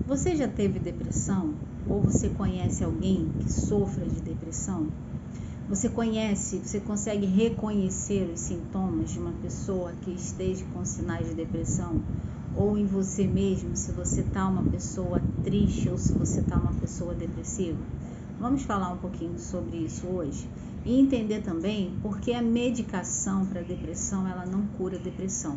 Você já teve depressão? Ou você conhece alguém que sofra de depressão? Você consegue reconhecer os sintomas de uma pessoa que esteja com sinais de depressão? Ou em você mesmo, se você está uma pessoa triste ou se você está uma pessoa depressiva? Vamos falar um pouquinho sobre isso hoje e entender também porque a medicação para depressão ela não cura depressão.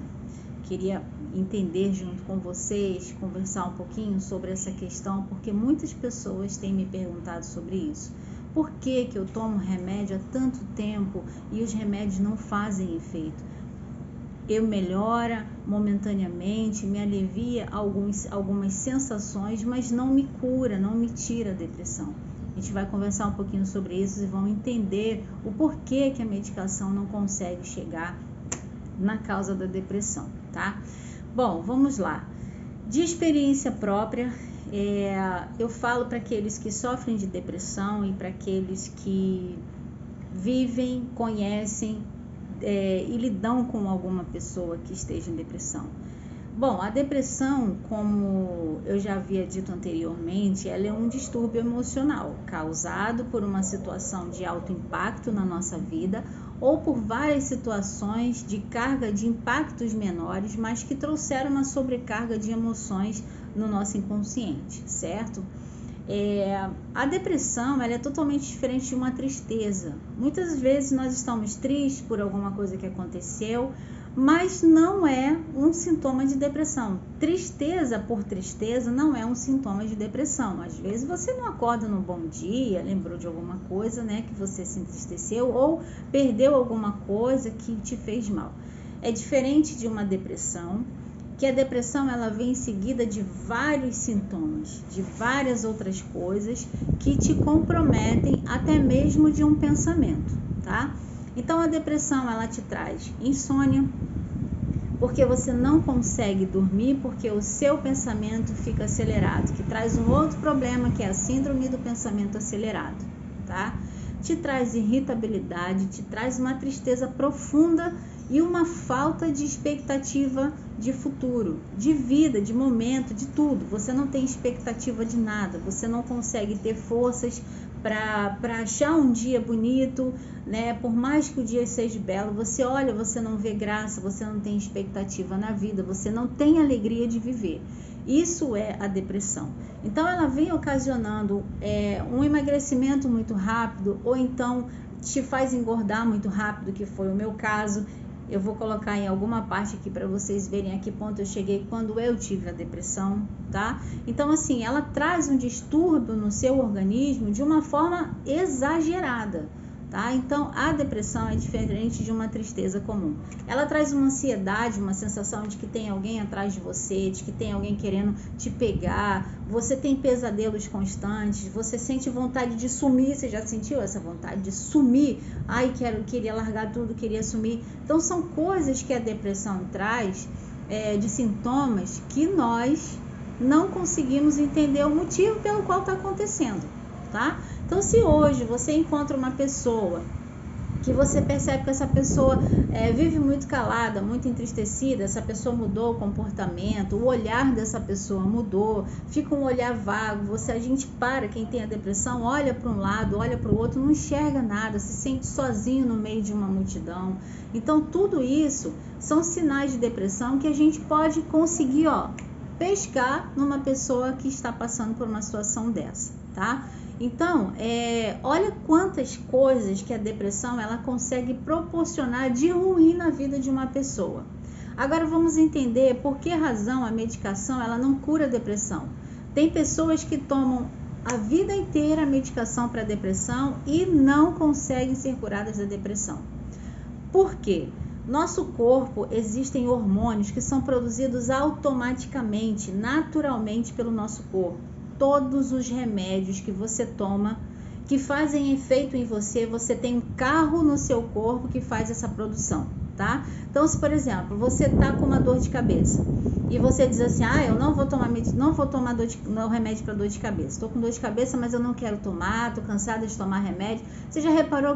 Queria entender junto com vocês, conversar um pouquinho sobre essa questão, porque muitas pessoas têm me perguntado sobre isso. Por que eu tomo remédio há tanto tempo e os remédios não fazem efeito? Eu melhora momentaneamente, me alivia algumas sensações, mas não me cura, não me tira a depressão. A gente vai conversar um pouquinho sobre isso e vão entender o porquê que a medicação não consegue chegar na causa da depressão, tá? Bom, vamos lá. De experiência própria, eu falo para aqueles que sofrem de depressão e para aqueles que vivem, conhecem e lidam com alguma pessoa que esteja em depressão. Bom, a depressão, como eu já havia dito anteriormente, ela é um distúrbio emocional causado por uma situação de alto impacto na nossa vida ou por várias situações de carga de impactos menores, mas que trouxeram uma sobrecarga de emoções no nosso inconsciente, certo? A depressão ela é totalmente diferente de uma tristeza. Muitas vezes nós estamos tristes por alguma coisa que aconteceu, mas não é um sintoma de depressão. Tristeza por tristeza não é um sintoma de depressão. Às vezes você não acorda num bom dia, lembrou de alguma coisa, né, que você se entristeceu ou perdeu alguma coisa que te fez mal. É diferente de uma depressão, que a depressão ela vem em seguida de vários sintomas, de várias outras coisas que te comprometem até mesmo de um pensamento, tá? Então a depressão ela te traz insônia, porque você não consegue dormir, porque o seu pensamento fica acelerado, que traz um outro problema que é a síndrome do pensamento acelerado, tá? Te traz irritabilidade, te traz uma tristeza profunda e uma falta de expectativa de futuro, de vida, de momento, de tudo. Você não tem expectativa de nada, você não consegue ter forças para achar um dia bonito, né? Por mais que o dia seja belo, você olha, você não vê graça, você não tem expectativa na vida, você não tem alegria de viver. Isso é a depressão. Então ela vem ocasionando um emagrecimento muito rápido, ou então te faz engordar muito rápido, que foi o meu caso. Eu vou colocar em alguma parte aqui para vocês verem a que ponto eu cheguei quando eu tive a depressão, tá? Então, assim, ela traz um distúrbio no seu organismo de uma forma exagerada, tá? Então, a depressão é diferente de uma tristeza comum. Ela traz uma ansiedade, uma sensação de que tem alguém atrás de você, de que tem alguém querendo te pegar, você tem pesadelos constantes, você sente vontade de sumir. Você já sentiu essa vontade de sumir? Ai, queria largar tudo, queria sumir. Então, são coisas que a depressão traz, de sintomas que nós não conseguimos entender o motivo pelo qual está acontecendo, tá? Então, se hoje você encontra uma pessoa que você percebe que essa pessoa vive muito calada, muito entristecida, essa pessoa mudou o comportamento, o olhar dessa pessoa mudou, fica um olhar vago, a gente quem tem a depressão, olha para um lado, olha para o outro, não enxerga nada, se sente sozinho no meio de uma multidão. Então, tudo isso são sinais de depressão que a gente pode conseguir, pescar numa pessoa que está passando por uma situação dessa, tá? Então, olha quantas coisas que a depressão ela consegue proporcionar de ruim na vida de uma pessoa. Agora vamos entender por que razão a medicação ela não cura a depressão. Tem pessoas que tomam a vida inteira a medicação para depressão e não conseguem ser curadas da depressão. Por quê? Nosso corpo existem hormônios que são produzidos automaticamente, naturalmente pelo nosso corpo. Todos os remédios que você toma, que fazem efeito em você, você tem um carro no seu corpo que faz essa produção, tá? Então, se por exemplo, você tá com uma dor de cabeça e você diz assim, eu não vou tomar remédio para dor de cabeça, estou com dor de cabeça, mas eu não quero tomar, estou cansada de tomar remédio. Você já reparou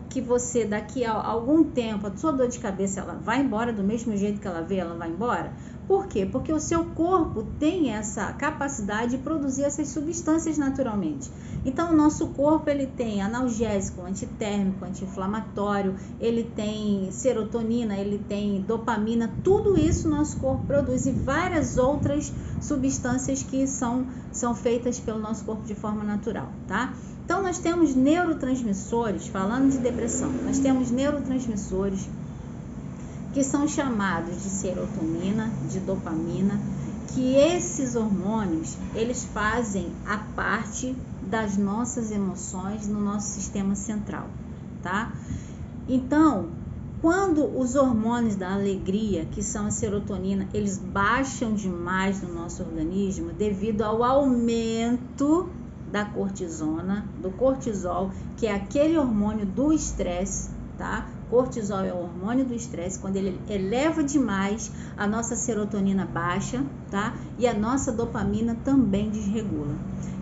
que você daqui a algum tempo, a sua dor de cabeça ela vai embora do mesmo jeito que ela veio, ela vai embora? Por quê? Porque o seu corpo tem essa capacidade de produzir essas substâncias naturalmente. Então, o nosso corpo, ele tem analgésico, antitérmico, anti-inflamatório, ele tem serotonina, ele tem dopamina, tudo isso o nosso corpo produz, e várias outras substâncias que são feitas pelo nosso corpo de forma natural, tá? Então, nós temos neurotransmissores, falando de depressão, nós temos neurotransmissores que são chamados de serotonina, de dopamina, que esses hormônios, eles fazem a parte das nossas emoções no nosso sistema central, tá? Então, quando os hormônios da alegria, que são a serotonina, eles baixam demais no nosso organismo devido ao aumento da cortisona, do cortisol, que é aquele hormônio do estresse, tá? Cortisol é o hormônio do estresse. Quando ele eleva demais, a nossa serotonina baixa, tá? E a nossa dopamina também desregula.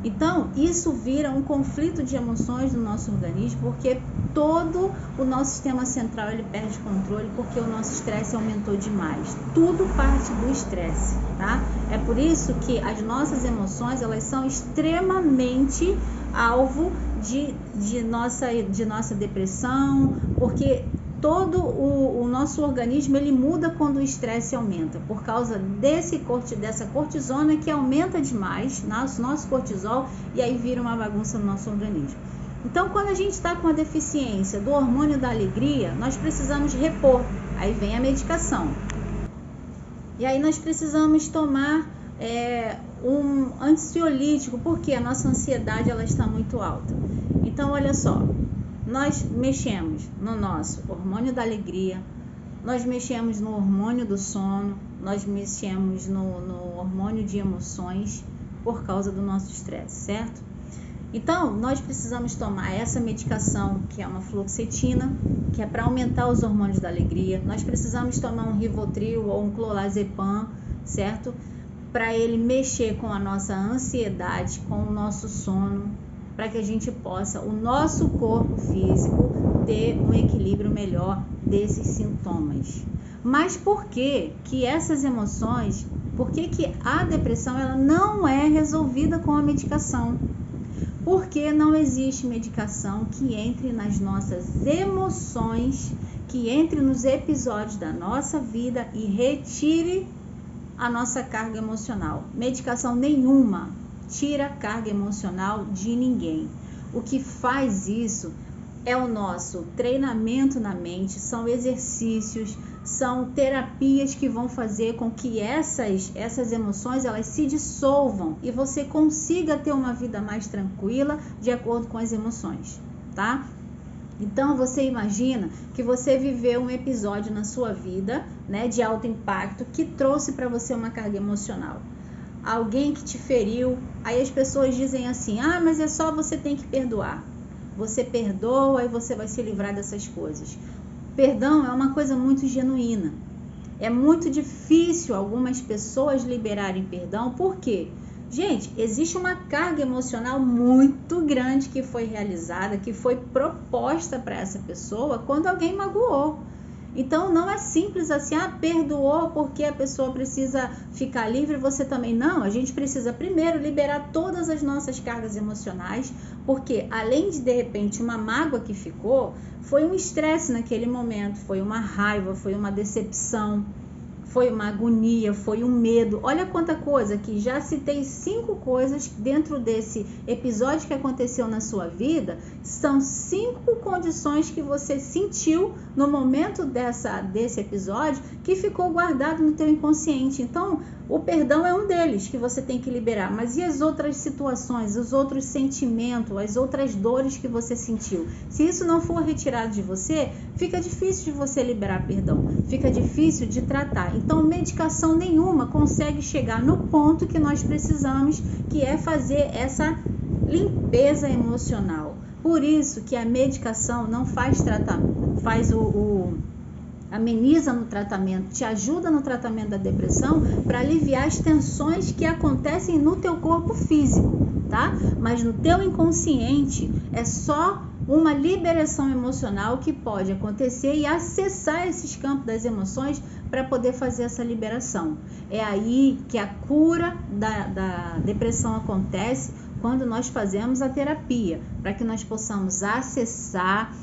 Então, isso vira um conflito de emoções no nosso organismo, porque todo o nosso sistema central ele perde controle, porque o nosso estresse aumentou demais. Tudo parte do estresse, tá? É por isso que as nossas emoções, elas são extremamente alvo de nossa depressão, porque todo o nosso organismo ele muda quando o estresse aumenta, por causa dessa cortisona que aumenta demais, nosso cortisol, e aí vira uma bagunça no nosso organismo. Então, quando a gente está com a deficiência do hormônio da alegria, nós precisamos repor, aí vem a medicação. E aí nós precisamos tomar um ansiolítico, porque a nossa ansiedade ela está muito alta. Então, olha só, nós mexemos no nosso hormônio da alegria, nós mexemos no hormônio do sono, nós mexemos no hormônio de emoções por causa do nosso estresse, certo? Então, nós precisamos tomar essa medicação, que é uma fluoxetina, que é para aumentar os hormônios da alegria. Nós precisamos tomar um Rivotril ou um clonazepam, certo? Para ele mexer com a nossa ansiedade, com o nosso sono, para que a gente possa, o nosso corpo físico, ter um equilíbrio melhor desses sintomas. Mas por que essas emoções, por que a depressão ela não é resolvida com a medicação? Porque não existe medicação que entre nas nossas emoções, que entre nos episódios da nossa vida e retire a nossa carga emocional. Medicação nenhuma tira a carga emocional de ninguém. O que faz isso é o nosso treinamento na mente, são exercícios, são terapias que vão fazer com que essas emoções elas se dissolvam e você consiga ter uma vida mais tranquila de acordo com as emoções, tá? Então, você imagina que você viveu um episódio na sua vida, né, de alto impacto, que trouxe para você uma carga emocional. Alguém que te feriu, aí as pessoas dizem assim, mas é só você tem que perdoar. Você perdoa e você vai se livrar dessas coisas. Perdão é uma coisa muito genuína. É muito difícil algumas pessoas liberarem perdão, por quê? Gente, existe uma carga emocional muito grande que foi realizada, que foi proposta para essa pessoa quando alguém magoou. Então, não é simples assim, perdoou porque a pessoa precisa ficar livre, você também não. A gente precisa primeiro liberar todas as nossas cargas emocionais, porque além de repente, uma mágoa que ficou, foi um estresse naquele momento, foi uma raiva, foi uma decepção, foi uma agonia, foi um medo. Olha quanta coisa que já citei 5 coisas dentro desse episódio que aconteceu na sua vida. São 5 condições que você sentiu no momento desse episódio que ficou guardado no teu inconsciente. Então, o perdão é um deles que você tem que liberar. Mas e as outras situações, os outros sentimentos, as outras dores que você sentiu? Se isso não for retirado de você, fica difícil de você liberar perdão. Fica difícil de tratar. Então, medicação nenhuma consegue chegar no ponto que nós precisamos, que é fazer essa limpeza emocional. Por isso que a medicação não faz tratamento, ameniza no tratamento, te ajuda no tratamento da depressão para aliviar as tensões que acontecem no teu corpo físico, tá? Mas no teu inconsciente é só uma liberação emocional que pode acontecer e acessar esses campos das emoções para poder fazer essa liberação. É aí que a cura da depressão acontece, quando nós fazemos a terapia, para que nós possamos acessar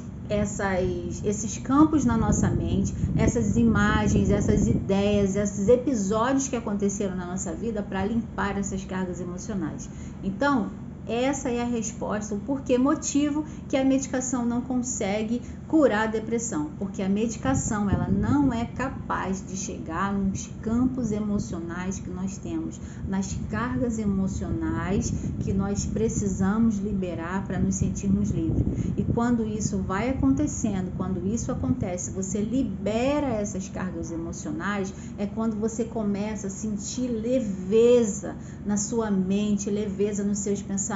esses campos na nossa mente, essas imagens, essas ideias, esses episódios que aconteceram na nossa vida, para limpar essas cargas emocionais. Então, essa é a resposta, o porquê, motivo que a medicação não consegue curar a depressão, porque a medicação ela não é capaz de chegar nos campos emocionais que nós temos, nas cargas emocionais que nós precisamos liberar para nos sentirmos livres. E quando isso vai acontecendo, quando isso acontece, você libera essas cargas emocionais, é quando você começa a sentir leveza na sua mente, leveza nos seus pensamentos,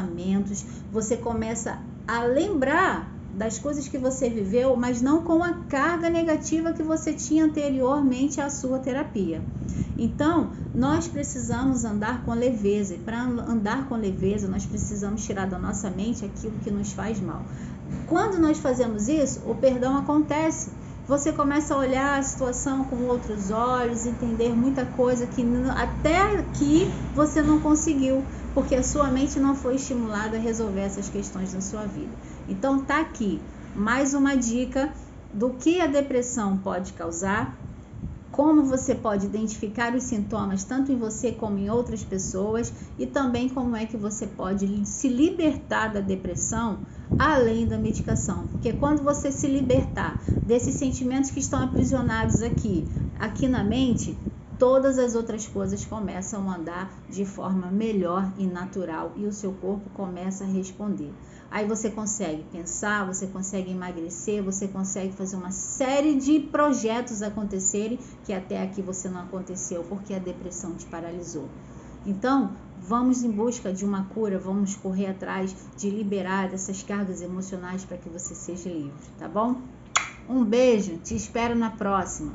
você começa a lembrar das coisas que você viveu, mas não com a carga negativa que você tinha anteriormente à sua terapia. Então, nós precisamos andar com leveza, e para andar com leveza, nós precisamos tirar da nossa mente aquilo que nos faz mal. Quando nós fazemos isso, o perdão acontece. Você começa a olhar a situação com outros olhos, entender muita coisa que até aqui você não conseguiu, porque a sua mente não foi estimulada a resolver essas questões na sua vida. Então tá aqui mais uma dica do que a depressão pode causar, como você pode identificar os sintomas tanto em você como em outras pessoas, e também como é que você pode se libertar da depressão além da medicação. Porque quando você se libertar desses sentimentos que estão aprisionados aqui na mente, todas as outras coisas começam a andar de forma melhor e natural, e o seu corpo começa a responder. Aí você consegue pensar, você consegue emagrecer, você consegue fazer uma série de projetos acontecerem que até aqui você não aconteceu, porque a depressão te paralisou. Então, vamos em busca de uma cura, vamos correr atrás de liberar essas cargas emocionais para que você seja livre, tá bom? Um beijo, te espero na próxima.